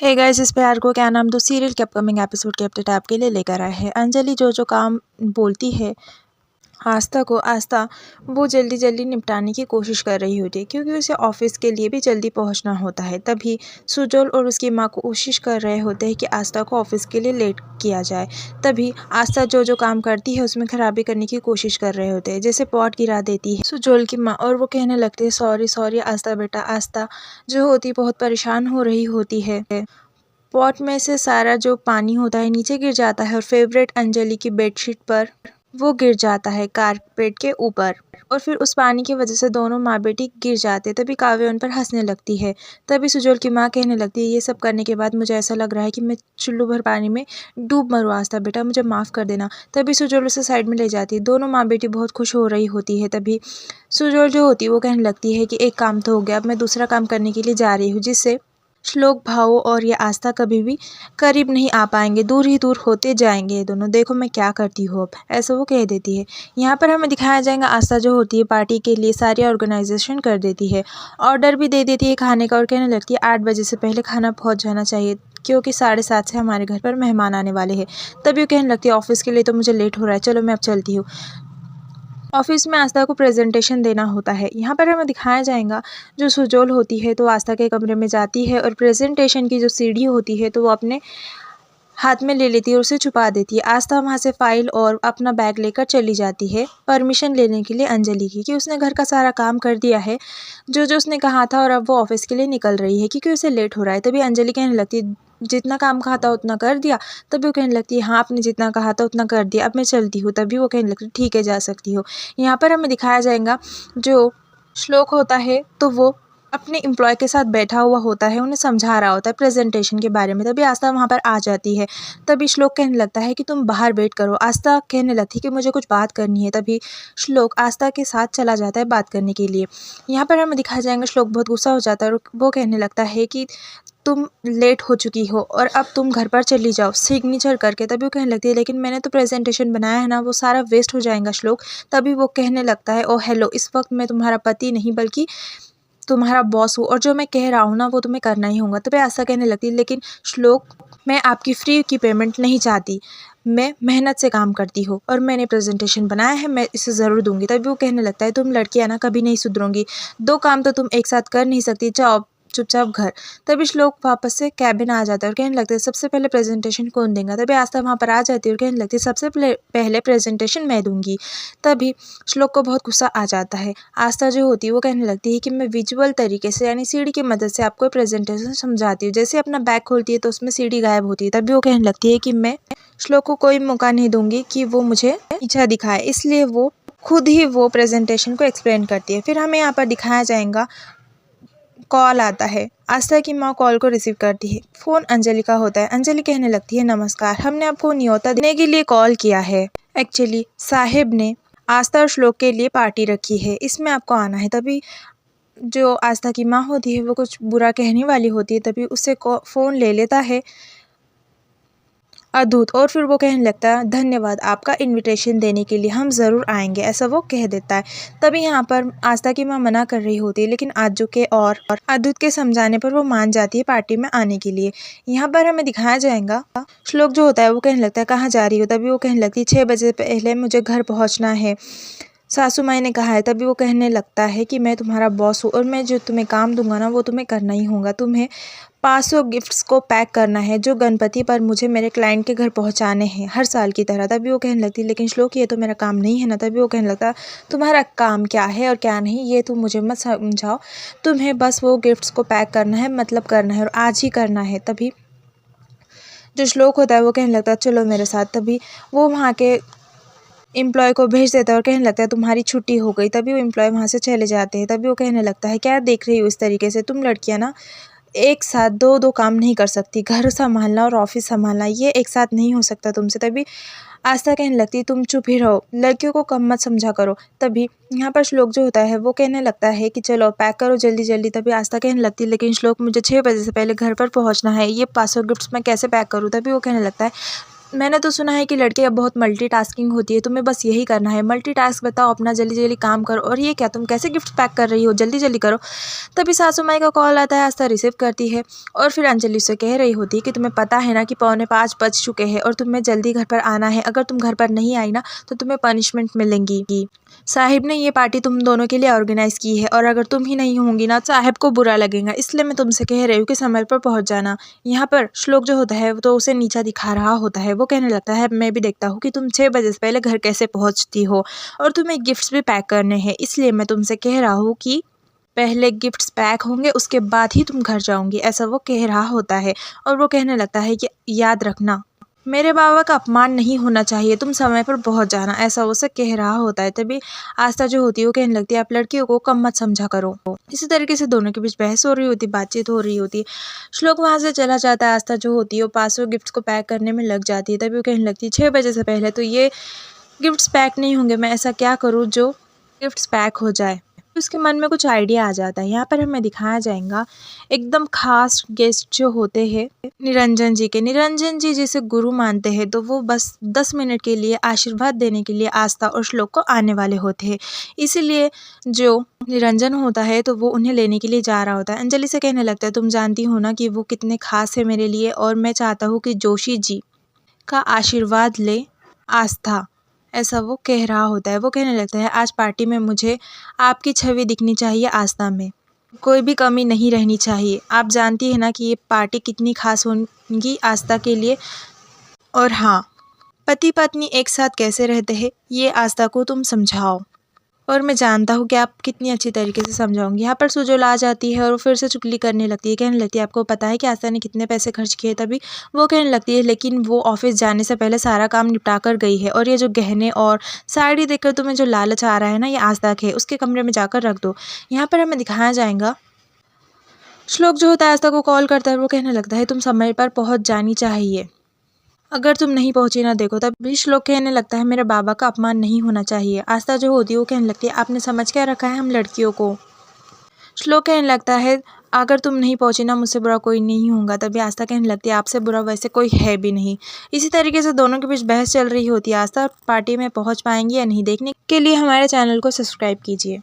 Hey guys, इस प्यार को क्या नाम दो सीरियल के अपकमिंग एपिसोड के अपडेट आपके लिए लेकर आए हैं। अंजलि जो काम बोलती है आस्था वो जल्दी जल्दी निपटाने की कोशिश कर रही होती है, क्योंकि उसे ऑफिस के लिए भी जल्दी पहुंचना होता है। तभी सुजोल और उसकी माँ कोशिश कर रहे होते हैं कि आस्था को ऑफिस के लिए लेट किया जाए। तभी आस्था जो काम करती है उसमें खराबी करने की कोशिश कर रहे होते हैं, जैसे पॉट गिरा देती है सुजोल की माँ, और वो कहने लगती है सॉरी सॉरी आस्था बेटा। आस्था जो होती बहुत परेशान हो रही होती है। पॉट में से सारा जो पानी होता है नीचे गिर जाता है और फेवरेट अंजलि की बेडशीट पर वो गिर जाता है कारपेट के ऊपर, और फिर उस पानी की वजह से दोनों माँ बेटी गिर जाते हैं। तभी काव्य उन पर हंसने लगती है। तभी सुजोल की माँ कहने लगती है ये सब करने के बाद मुझे ऐसा लग रहा है कि मैं चुल्लू भर पानी में डूब मरूँ, आस्था बेटा मुझे माफ़ कर देना। तभी सुजोल उसे साइड में ले जाती है। दोनों माँ बेटी बहुत खुश हो रही होती है। तभी सुजोल जो होती है वो कहने लगती है कि एक काम तो हो गया, अब मैं दूसरा काम करने के लिए जा रही हूँ, जिससे श्लोक भाव और ये आस्था कभी भी करीब नहीं आ पाएंगे, दूर ही दूर होते जाएंगे ये दोनों। देखो मैं क्या करती हूँ अब, ऐसा वो कह देती है। यहाँ पर हमें दिखाया जाएगा आस्था जो होती है पार्टी के लिए सारी ऑर्गेनाइजेशन कर देती है, ऑर्डर भी दे देती है खाने का, और कहने लगती है 8 बजे से पहले खाना पहुँच जाना चाहिए, क्योंकि 7:30 से हमारे घर पर मेहमान आने वाले हैं। तभी वो कहने लगती है ऑफिस के लिए तो मुझे लेट हो रहा है, चलो मैं अब चलती हूँ। ऑफिस में आस्था को प्रेजेंटेशन देना होता है। यहाँ पर हमें दिखाया जाएगा जो सुजोल होती है तो आस्था के कमरे में जाती है और प्रेजेंटेशन की जो सीढ़ी होती है तो वो अपने हाथ में ले लेती है और उसे छुपा देती है। आस्था वहाँ से फाइल और अपना बैग लेकर चली जाती है परमिशन लेने के लिए अंजलि की, कि उसने घर का सारा काम कर दिया है जो जो उसने कहा था, और अब वो ऑफिस के लिए निकल रही है क्योंकि उसे लेट हो रहा है। तभी अंजलि कहने लगती है जितना काम कहा था उतना कर दिया। तभी वो कहने लगती है हाँ आपने जितना कहा था उतना कर दिया, अब मैं चलती हूँ। तभी वो कहने लगती है ठीक है जा सकती हो। यहाँ पर हमें दिखाया जाएगा जो श्लोक होता है तो वो अपने एम्प्लॉय के साथ बैठा हुआ होता है, उन्हें समझा रहा होता है प्रेजेंटेशन के बारे में। तभी आस्था वहाँ पर आ जाती है। तभी श्लोक कहने लगता है कि तुम बाहर वेट करो। आस्था कहने लगती है कि मुझे कुछ बात करनी है। तभी श्लोक आस्था के साथ चला जाता है बात करने के लिए। यहाँ पर हमें दिखाया जाएगा श्लोक बहुत गुस्सा हो जाता है और वो कहने लगता है कि तुम लेट हो चुकी हो और अब तुम घर पर चली जाओ सिग्नेचर करके। तभी वो कहने लगती है लेकिन मैंने तो प्रेजेंटेशन बनाया है ना, वो सारा वेस्ट हो जाएगा श्लोक। तभी वो कहने लगता है ओ हेलो, इस वक्त मैं तुम्हारा पति नहीं बल्कि तुम्हारा बॉस हूँ, और जो मैं कह रहा हूँ ना वो तुम्हें करना ही होगा। तभी आस्था कहने लगती है लेकिन श्लोक मैं आपकी फ्री की पेमेंट नहीं चाहती, मैं मेहनत से काम करती हूँ और मैंने प्रेजेंटेशन बनाया है, मैं इसे ज़रूर दूंगी। तभी वो कहने लगता है तुम लड़कियाँ ना कभी नहीं सुधरोगी, 2 काम तो तुम एक साथ कर नहीं सकती, जाओ चुपचाप घर। तभी श्लोक वापस से कैबिन आ जाता है और कहने लगता है सबसे पहले प्रेजेंटेशन कौन देगा। तभी आस्था वहाँ पर आ जाती है और कहने लगती है सबसे पहले प्रेजेंटेशन मैं दूंगी। तभी श्लोक को बहुत गुस्सा आ जाता है। आस्था जो होती है वो कहने लगती है कि मैं विजुअल तरीके से यानी सीढ़ी की मदद से आपको प्रेजेंटेशन समझाती हूँ। जैसे अपना बैग खोलती है तो उसमें सीढ़ी गायब होती है। तभी वो कहने लगती है कि मैं श्लोक को कोई मौका नहीं दूंगी कि वो मुझे पीछा दिखाए, इसलिए वो खुद ही वो प्रेजेंटेशन को एक्सप्लेन करती है। फिर हमें यहाँ पर दिखाया जाएगा कॉल आता है। आस्था की माँ कॉल को रिसीव करती है। फ़ोन अंजलि का होता है। अंजलि कहने लगती है नमस्कार, हमने आपको न्योता देने के लिए कॉल किया है। एक्चुअली साहिब ने आस्था और श्लोक के लिए पार्टी रखी है, इसमें आपको आना है। तभी जो आस्था की माँ होती है वो कुछ बुरा कहने वाली होती है, तभी उससे फ़ोन ले लेता है अद्भुत, और फिर वो कहने लगता है धन्यवाद आपका इनविटेशन देने के लिए, हम ज़रूर आएंगे, ऐसा वो कह देता है। तभी यहाँ पर आस्था की माँ मना कर रही होती है, लेकिन आजू के और अद्भुत के समझाने पर वो मान जाती है पार्टी में आने के लिए। यहाँ पर हमें दिखाया जाएगा श्लोक जो होता है वो कहने लगता है कहाँ जा रही हो। तभी वो कहने लगती है 6 बजे पहले मुझे घर पहुँचना है, सासू माई ने कहा है। तभी वो कहने लगता है कि मैं तुम्हारा बॉस हूँ और मैं जो तुम्हें काम दूंगा ना वो तुम्हें करना ही होगा। तुम्हें 500 गिफ्ट्स को पैक करना है जो गणपति पर मुझे मेरे क्लाइंट के घर पहुंचाने हैं हर साल की तरह। तभी वो कहने लगती है लेकिन श्लोक ये तो मेरा काम नहीं है ना। तभी वो कहने लगता तुम्हारा काम क्या है और क्या नहीं ये तुम मुझे मत समझाओ, तुम्हें बस वो गिफ्ट्स को पैक करना है, मतलब करना है और आज ही करना है। तभी जो श्लोक होता है वो कहने लगता है चलो मेरे साथ। तभी वो वहाँ के एम्प्लॉय को भेज देता है और कहने लगता है तुम्हारी छुट्टी हो गई। तभी वो एम्प्लॉय वहाँ से चले जाते हैं। तभी वो कहने लगता है क्या देख रही हो इस तरीके से, तुम लड़कियाँ ना एक साथ दो काम नहीं कर सकती, घर संभालना और ऑफिस संभालना ये एक साथ नहीं हो सकता तुमसे। तभी आस्था कहने लगती है तुम चुप ही रहो, लड़कियों को कम मत समझा करो। तभी यहाँ पर श्लोक जो होता है वो कहने लगता है कि चलो पैक करो जल्दी जल्दी। तभी आस्था कहने लगती है लेकिन श्लोक मुझे 6 बजे से पहले घर पर पहुँचना है, ये 500 गिफ्ट्स मैं कैसे पैक करूँ। तभी वो कहने लगता है मैंने तो सुना है कि लड़के अब बहुत मल्टीटास्किंग होती है, तुम्हें बस यही करना है, मल्टीटास्क बताओ, अपना जल्दी जल्दी काम करो। और ये क्या, तुम कैसे गिफ्ट पैक कर रही हो, जल्दी जल्दी करो। तभी सासू माई का कॉल आता है, आस्था रिसीव करती है और फिर अंजलि से कह रही होती है कि तुम्हें पता है ना कि 4:45 बज चुके हैं और तुम्हें जल्दी घर पर आना है। अगर तुम घर पर नहीं आई ना तो तुम्हें पनिशमेंट मिलेंगी। साहिब ने ये पार्टी तुम दोनों के लिए ऑर्गेनाइज की है और अगर तुम ही नहीं होंगी ना साहिब को बुरा लगेगा, इसलिए मैं तुमसे कह रही हूँ कि समय पर पहुंच जाना। यहाँ पर श्लोक जो होता है वो तो उसे नीचा दिखा रहा होता है। वो कहने लगता है मैं भी देखता हूँ कि तुम 6 बजे से पहले घर कैसे पहुँचती हो और तुम्हें गिफ्ट्स भी पैक करने हैं, इसलिए मैं तुमसे कह रहा हूँ कि पहले गिफ्ट्स पैक होंगे उसके बाद ही तुम घर जाओगी, ऐसा वो कह रहा होता है। और वो कहने लगता है कि याद रखना मेरे बाबा का अपमान नहीं होना चाहिए, तुम समय पर पहुंच जाना, ऐसा उसे कह रहा होता है। तभी आस्था जो होती है वो कहने लगती है आप लड़कियों को कम मत समझा करो। इसी तरीके से दोनों के बीच बहस हो रही होती, बातचीत हो रही होती। श्लोक वहां से चला जाता है, आस्था जो होती है वो पासों गिफ्ट्स को पैक करने में लग जाती है। तभी वो कहने लगती है 6 बजे से पहले तो ये गिफ्ट्स पैक नहीं होंगे, मैं ऐसा क्या करूँ जो गिफ्ट्स पैक हो जाए। उसके मन में कुछ आइडिया आ जाता है। यहाँ पर हमें दिखाया जाएगा एकदम खास गेस्ट जो होते हैं निरंजन जी के। निरंजन जी जिसे गुरु मानते हैं तो वो बस 10 मिनट के लिए आशीर्वाद देने के लिए आस्था और श्लोक को आने वाले होते हैं। इसीलिए जो निरंजन होता है तो वो उन्हें लेने के लिए जा रहा होता है। अंजलि से कहने लगता है तुम जानती हो ना कि वो कितने खास है मेरे लिए और मैं चाहता हूँ कि जोशी जी का आशीर्वाद ले आस्था, ऐसा वो कह रहा होता है। वो कहने लगता है आज पार्टी में मुझे आपकी छवि दिखनी चाहिए, आस्था में कोई भी कमी नहीं रहनी चाहिए। आप जानती है ना कि ये पार्टी कितनी खास होगी आस्था के लिए। और हाँ, पति पत्नी एक साथ कैसे रहते हैं ये आस्था को तुम समझाओ और मैं जानता हूँ कि आप कितनी अच्छी तरीके से समझाऊंगी। यहाँ पर सुजोल आ जाती है और वो फिर से चुगली करने लगती है। कहने लगती है आपको पता है कि आस्था ने कितने पैसे खर्च किए। तभी वो कहने लगती है लेकिन वो ऑफिस जाने से पहले सारा काम निपटा कर गई है और ये जो गहने और साड़ी देखकर तुम्हें जो लालच आ रहा है ना ये आस्था के उसके कमरे में जाकर रख दो। यहाँ पर हमें दिखाया जाएगा श्लोक जो होता है आस्था को कॉल करता है। वो कहने लगता है तुम समय पर पहुँच जानी चाहिए, अगर तुम नहीं पहुंची ना देखो। तभी श्लोक कहने लगता है मेरे बाबा का अपमान नहीं होना चाहिए। आस्था जो होती है वो कहने लगती है आपने समझ क्या रखा है हम लड़कियों को। श्लोक कहने लगता है अगर तुम नहीं पहुंची ना मुझसे बुरा कोई नहीं होगा। तभी आस्था कहने लगती है आपसे बुरा वैसे कोई है भी नहीं। इसी तरीके से दोनों के बीच बहस चल रही होती है। आस्था पार्टी में पहुंच पाएंगी या नहीं, देखने के लिए हमारे चैनल को सब्सक्राइब कीजिए।